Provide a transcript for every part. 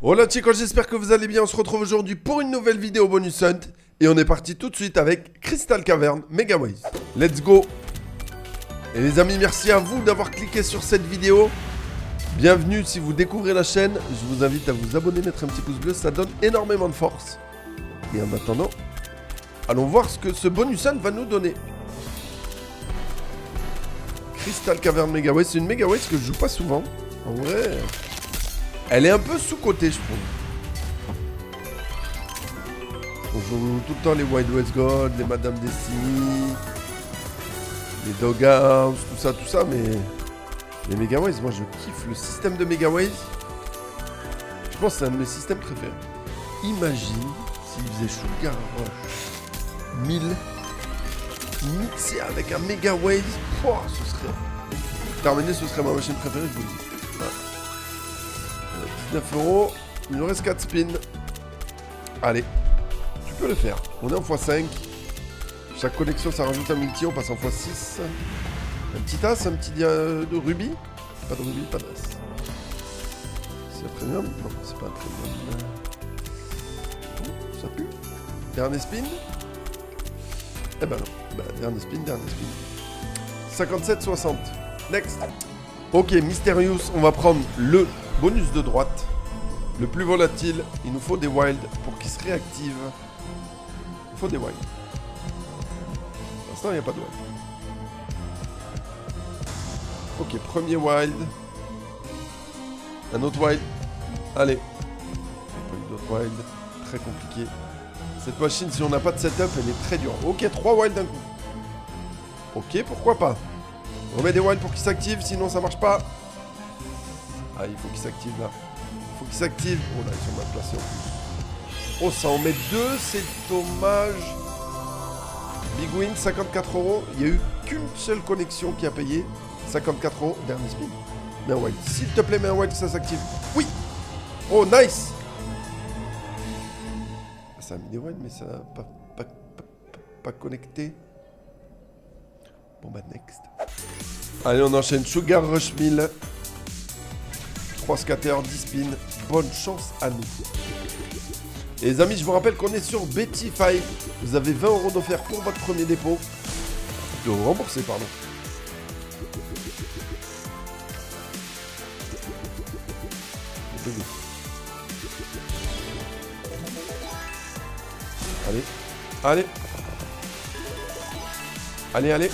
Hola chicos, j'espère que vous allez bien. On se retrouve aujourd'hui pour une nouvelle vidéo bonus hunt. Et on est parti tout de suite avec Crystal Cavern Megaways. Let's go. Et les amis, merci à vous d'avoir cliqué sur cette vidéo. Bienvenue si vous découvrez la chaîne. Je vous invite à vous abonner, mettre un petit pouce bleu, ça donne énormément de force. Et en attendant, allons voir ce que ce bonus hunt va nous donner. Crystal Cavern Megaways, c'est une Megaways que je joue pas souvent. En vrai, elle est un peu sous-cotée, je trouve. On joue tout le temps les Wild West God, les Madame Destiny, les Doghouse, tout ça, mais les Megaways, moi je kiffe le système de Megaways. Je pense que c'est un de mes systèmes préférés. Imagine s'il faisait Sugar Rush 1000 mixé avec un Megaways, ce serait terminé, ce serait ma machine préférée, je vous le dis. Voilà. 19 €, il nous reste 4 spins. Allez, tu peux le faire. On est en x5. Chaque connexion, ça rajoute un multi, on passe en x6. Un petit as, un petit de rubis. Pas de rubis, pas d'as. C'est un premium? Non, c'est pas un premium. Ça pue. Dernier spin. Eh ben non. Bah, dernier spin. 57-60. Next. Ok, Mysterious, on va prendre le bonus de droite. Le plus volatile. Il nous faut des wilds pour qu'il se réactive. Il faut des wilds. Pour l'instant, il n'y a pas de wild. Ok, premier wild. Un autre wild. Allez. Pas eu d'autres wild. Très compliqué. Cette machine, si on n'a pas de setup, elle est très dure. Ok, 3 wilds d'un coup. Ok, pourquoi pas. On remet des wilds pour qu'ils s'activent, sinon ça marche pas. Ah, il faut qu'il s'active là. Il faut qu'il s'active. Oh là, ils sont mal placés en plus. Oh, ça en met 2, c'est dommage. Big win, 54 €. Il n'y a eu qu'une seule connexion qui a payé. 54 €, dernier spin. Mets un wild. S'il te plaît, mets un wild, ça s'active. Oui. Oh, nice. Ça a mis des wilds, mais ça n'a pas connecté. Bon bah next. Allez, on enchaîne. Sugar Rush 1000. 3 scatters, 10 spins. Bonne chance à nous. Et les amis, je vous rappelle qu'on est sur Betty5. Vous avez 20 € d'offert pour votre premier dépôt. De rembourser, pardon. Allez. Allez. Allez, allez.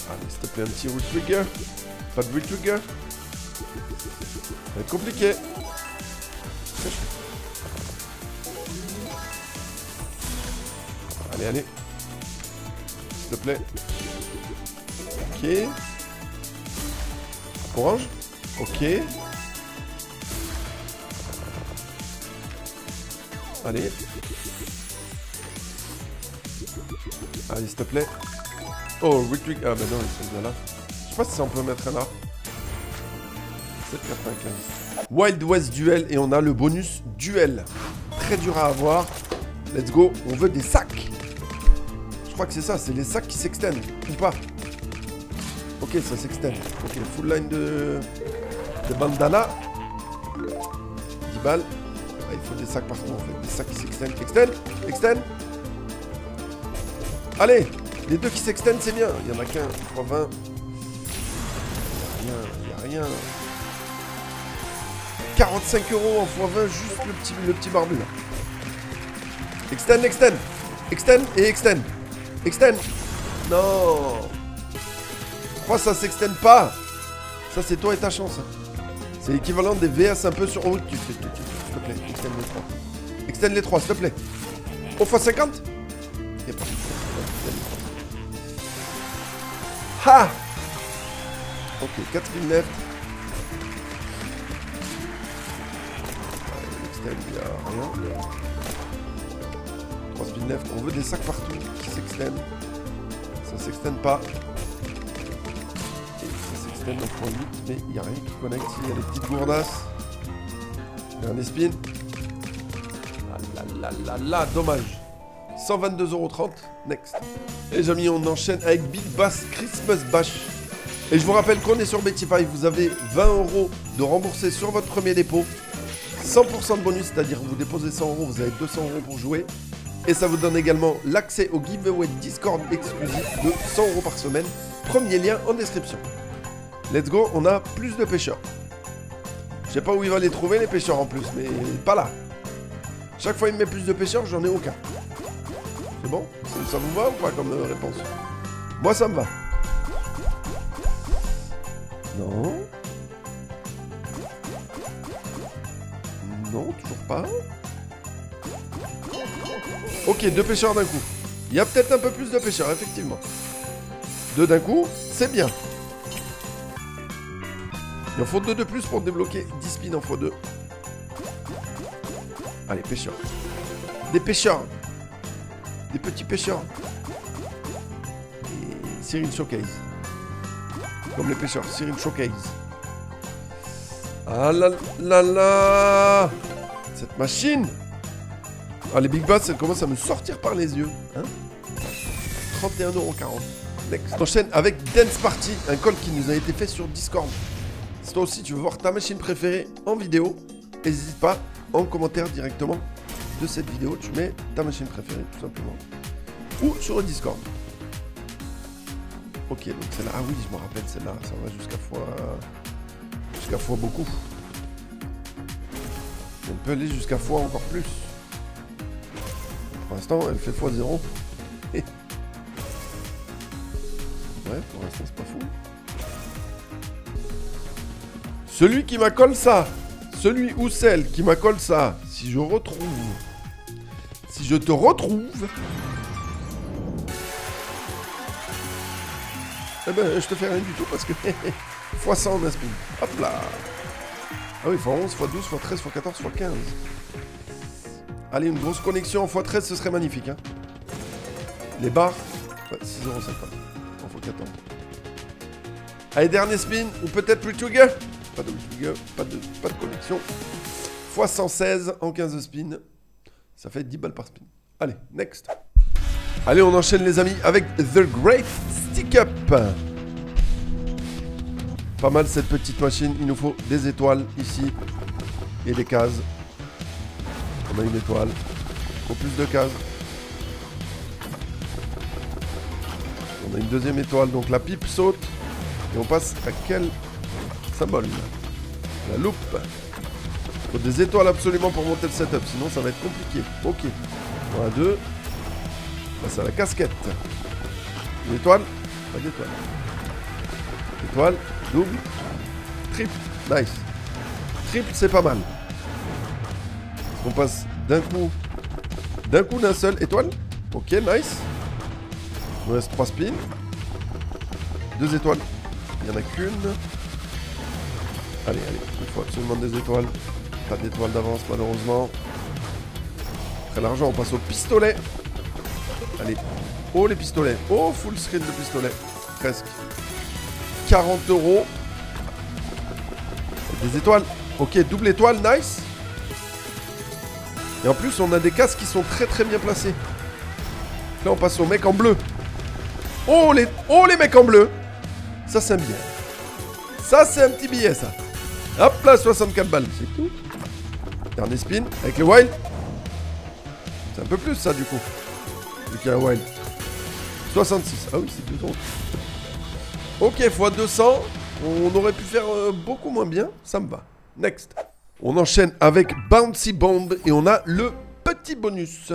Allez, s'il te plaît, un petit retrigger. Pas de retrigger. Ça va être compliqué. Allez, allez. S'il te plaît. Ok. Orange. Ok. Allez. Allez, s'il te plaît. Oh, retrig. Ah, bah non, ils sont bien là. Je sais pas si on peut mettre un là. 7,95. Wild West Duel. Et on a le bonus Duel. Très dur à avoir. Let's go. On veut des sacs. Je crois que c'est ça. C'est les sacs qui s'extendent. Ou pas. Ok, ça s'extend. Ok, full line de bandana. 10 balles. Ah, il faut des sacs partout en fait. Des sacs qui s'extendent. Extend. Allez. Les deux qui s'extendent, c'est bien. Il y en a qu'un. 3,20. Il n'y a rien. 45 € en x20, juste le petit barbu là. Extend et extend. Non. Pourquoi ça s'extend pas? Ça c'est toi et ta chance. C'est l'équivalent des VS un peu sur... Oh, s'il te plaît, extend les 3, s'il te plaît. Au x50. Y'a pas. Ha. Ok, 4 spins left. Extend, il n'y a rien. 3 spins left. On veut des sacs partout qui s'extendent. Ça s'extend pas. Et ça s'extend en x8, mais il n'y a rien qui connecte. Il y a des petites gourdasses. Dernier spin. Ah là, dommage. 122,30 €. Next. Et les amis, on enchaîne avec Big Bass Christmas Bash. Et je vous rappelle qu'on est sur Bettify, vous avez 20 € de remboursé sur votre premier dépôt. 100% de bonus, c'est-à-dire vous déposez 100 €, vous avez 200 € pour jouer. Et ça vous donne également l'accès au giveaway Discord exclusif de 100 € par semaine. Premier lien en description. Let's go, on a plus de pêcheurs. Je sais pas où il va les trouver les pêcheurs en plus, mais pas là. Chaque fois il me met plus de pêcheurs, j'en ai aucun. C'est bon? Ça vous va ou pas comme réponse? Moi ça me va. Non. Non, toujours pas. Ok, 2 pêcheurs d'un coup. Il y a peut-être un peu plus de pêcheurs, effectivement. 2 d'un coup, c'est bien. Il en faut 2 de plus pour débloquer 10 spins en x2. Allez, pêcheurs. Des pêcheurs. Des petits pêcheurs. Et Cyril Showcase. Comme les pêcheurs, Cyril Showcase. Ah là là là. Cette machine. Ah, les Big Bass, elles commencent à me sortir par les yeux. Hein, 31,40 €. Next. On enchaîne avec Dance Party, un call qui nous a été fait sur Discord. Si toi aussi tu veux voir ta machine préférée en vidéo, n'hésite pas en commentaire directement de cette vidéo. Tu mets ta machine préférée tout simplement. Ou sur le Discord. Ok, donc celle-là. Ah oui, je me rappelle celle-là. Ça va jusqu'à fois beaucoup. On peut aller jusqu'à fois encore plus. Pour l'instant, elle fait x0. Ouais, pour l'instant, c'est pas fou. Celui qui m'accole ça, celui ou celle qui m'accole ça, si je te retrouve, eh ben, je te fais rien du tout parce que x100 en un spin. Hop là. Ah oui, x11, x12, x13, x14, x15. Allez, une grosse connexion en x13, ce serait magnifique. Hein. Les barres, ouais, 6,50 €. En x14. Allez, dernier spin, ou peut-être plus trigger. Pas de trigger, pas de connexion. x116 en 15 spins. Ça fait 10 balles par spin. Allez, next. Allez, on enchaîne les amis avec The Great Stick Up. Pas mal cette petite machine. Il nous faut des étoiles ici et des cases. On a une étoile. Il faut plus de cases. On a une deuxième étoile. Donc la pipe saute. Et on passe à quel symbole? La loupe. Il faut des étoiles absolument pour monter le setup. Sinon ça va être compliqué. Ok. On a 2. On passe à la casquette. Une étoile. Pas d'étoile. Étoile. Double. Triple. Nice. Triple, c'est pas mal. On passe d'un coup d'un seul. Étoile. Ok, nice. Il nous reste 3 spins. 2 étoiles. Il n'y en a qu'une. Allez, il faut absolument des étoiles. Pas d'étoiles d'avance, malheureusement. Très l'argent, on passe au pistolet. Allez. Oh, les pistolets. Oh, full screen de pistolet. Presque. 40 €. Des étoiles. Ok, double étoile, nice. Et en plus, on a des cases qui sont très très bien placées. Là, on passe au mec en bleu. Oh, les mecs en bleu. Ça, c'est un billet. Ça, c'est un petit billet, ça. Hop là, 64 balles. C'est tout. Dernier spin avec le wild. C'est un peu plus, ça, du coup. Vu qu'il y a un wild. 66. Ah oui, c'est plus drôle. Ok, x 200. On aurait pu faire beaucoup moins bien. Ça me va. Next. On enchaîne avec Bouncy Bomb. Et on a le petit bonus.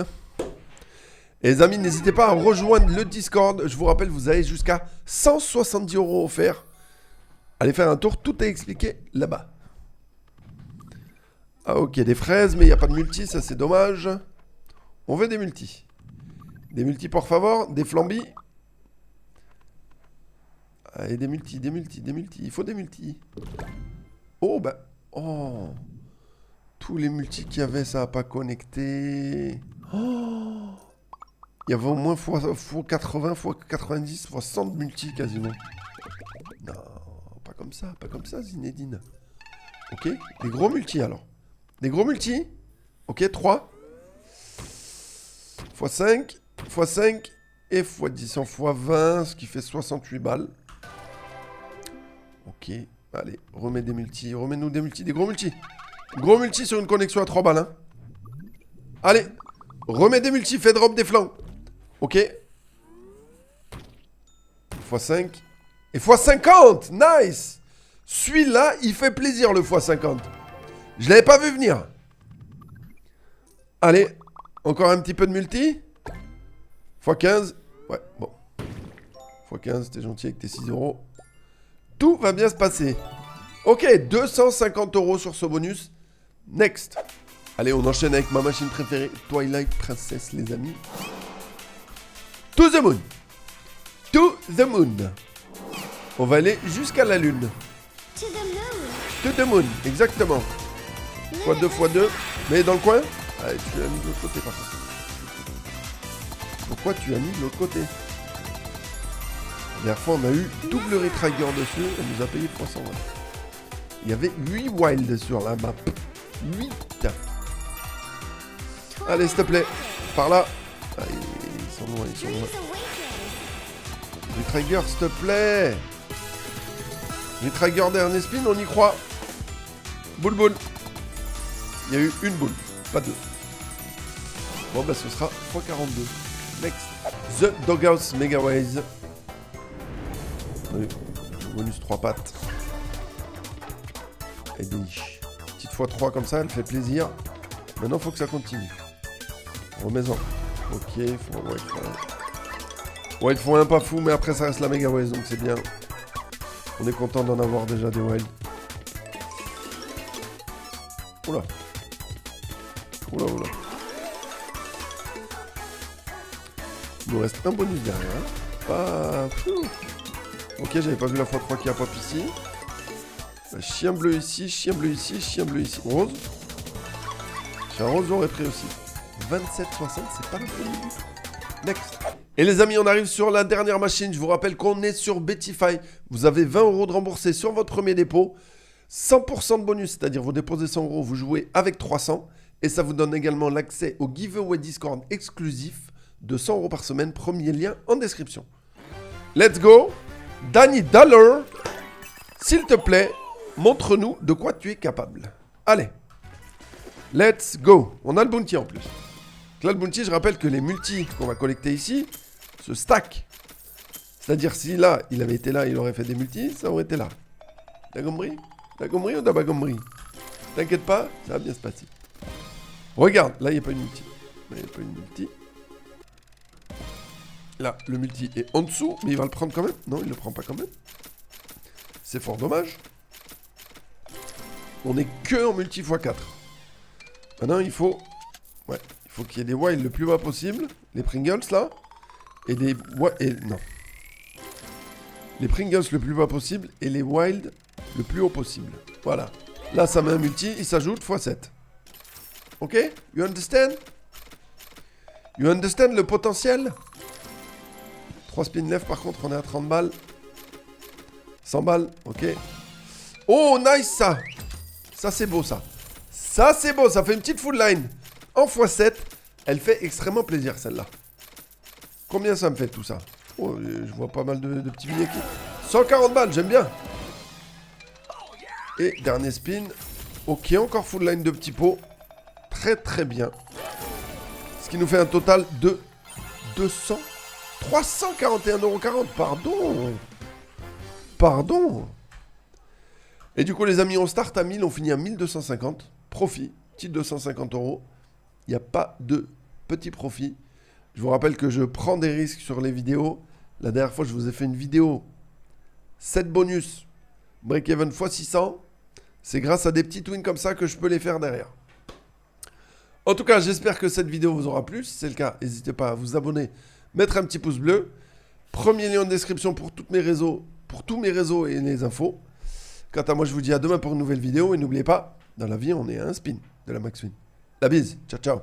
Et les amis, n'hésitez pas à rejoindre le Discord. Je vous rappelle, vous avez jusqu'à 170 € offerts. Allez faire un tour. Tout est expliqué là-bas. Ah ok, des fraises. Mais il n'y a pas de multi. Ça, c'est dommage. On veut des multis. Des multis, por favor. Des flambis. Allez, des multis. Il faut des multis. Oh, bah. Oh. Tous les multis qu'il y avait, ça n'a pas connecté. Oh. Il y avait au moins x80, x90, x100 de multis quasiment. Non, pas comme ça, Zinedine. Ok, des gros multis alors. Des gros multis. Ok, 3. x5, x5 et x10 en x20, ce qui fait 68 balles. Ok. Allez, remets des multis. Remets-nous des multis. Des gros multis. Gros multis sur une connexion à 3 balles. Hein. Allez. Remets des multis. Fais drop des flancs. Ok. x5. Et x50. Nice. Celui-là, il fait plaisir le x50. Je l'avais pas vu venir. Allez. Encore un petit peu de multi. x15. Ouais, bon. x15, t'es gentil avec tes 6 euros. Tout va bien se passer. Ok, 250 euros sur ce bonus. Next. Allez, on enchaîne avec ma machine préférée. Twilight Princess, les amis. To the moon. To the moon. On va aller jusqu'à la lune. To the moon. To the moon, exactement. x2, x2. Mais dans le coin. Allez, tu l'as mis de l'autre côté, par contre. Pourquoi tu as mis de l'autre côté? La dernière fois, on a eu double retrigger dessus. On nous a payé 300 €. Il y avait 8 wilds sur la map. 8. Allez, s'il te plaît. Par là. Allez, ils sont loin, ils sont loin. Retrigger, s'il te plaît. Retrigger dernier spin, on y croit. Boule boule. Il y a eu une boule, pas deux. Bon, bah ce sera x42. Next. The Doghouse Megaways. Oui. Bonus 3 pattes. Et des niches. Petite x3 comme ça, elle fait plaisir. Maintenant, faut que ça continue. Remets-en. Ok, faut... Ouais, ils font un pas fou, mais après, ça reste la Megaways, donc c'est bien. On est content d'en avoir déjà des wild. Oula. Oula, oula. Il nous reste un bonus derrière. Pas... Ok, j'avais pas vu la x3 qui a pop ici. Chien bleu ici, chien bleu ici, chien bleu ici. Rose. Chien rose, j'aurais pris aussi. 27,60, c'est pas la folie. Next. Et les amis, on arrive sur la dernière machine. Je vous rappelle qu'on est sur Bettify. Vous avez 20 € de remboursé sur votre premier dépôt. 100% de bonus, c'est-à-dire vous déposez 100 €, vous jouez avec 300. Et ça vous donne également l'accès au giveaway Discord exclusif de 100 € par semaine. Premier lien en description. Let's go. Danny Dollar, s'il te plaît, montre-nous de quoi tu es capable. Allez. Let's go. On a le bounty en plus. Là, le bounty, je rappelle que les multis qu'on va collecter ici se stack. C'est-à-dire, si là, il avait été là, il aurait fait des multis, ça aurait été là. T'as compris? T'as compris ou t'as pas compris? T'inquiète pas, ça va bien se passer. Regarde, là, il n'y a pas une multi. Là, il n'y a pas une multi. Là, le multi est en dessous, mais il va le prendre quand même. Non, il le prend pas quand même. C'est fort dommage. On est que en multi x4. Maintenant, il faut... Ouais, il faut qu'il y ait des wilds le plus bas possible. Les Pringles, là. Et des... Ouais, et... Non. Les Pringles le plus bas possible et les wilds le plus haut possible. Voilà. Là, ça met un multi, il s'ajoute x7. Ok? You understand? You understand le potentiel? 3 spin left, par contre, on est à 30 balles. 100 balles, ok. Oh, nice, ça. Ça, c'est beau, ça. Ça, c'est beau, ça fait une petite full line. En x7, elle fait extrêmement plaisir, celle-là. Combien ça me fait, tout ça? Oh, je vois pas mal de petits billets qui... 140 balles, j'aime bien. Et dernier spin. Ok, encore full line de petits pots. Très, très bien. Ce qui nous fait un total de 341,40 €. Pardon. Pardon. Et du coup, les amis, on start à 1000, on finit à 1250. Profit, petit 250 €. Il n'y a pas de petit profit. Je vous rappelle que je prends des risques sur les vidéos. La dernière fois, je vous ai fait une vidéo 7 bonus break-even x 600. C'est grâce à des petits wins comme ça que je peux les faire derrière. En tout cas, j'espère que cette vidéo vous aura plu. Si c'est le cas, n'hésitez pas à vous abonner, mettre un petit pouce bleu. Premier lien en description pour tous mes réseaux et les infos. Quant à moi, je vous dis à demain pour une nouvelle vidéo. Et n'oubliez pas, dans la vie, on est à un spin de la Max Win. La bise. Ciao, ciao.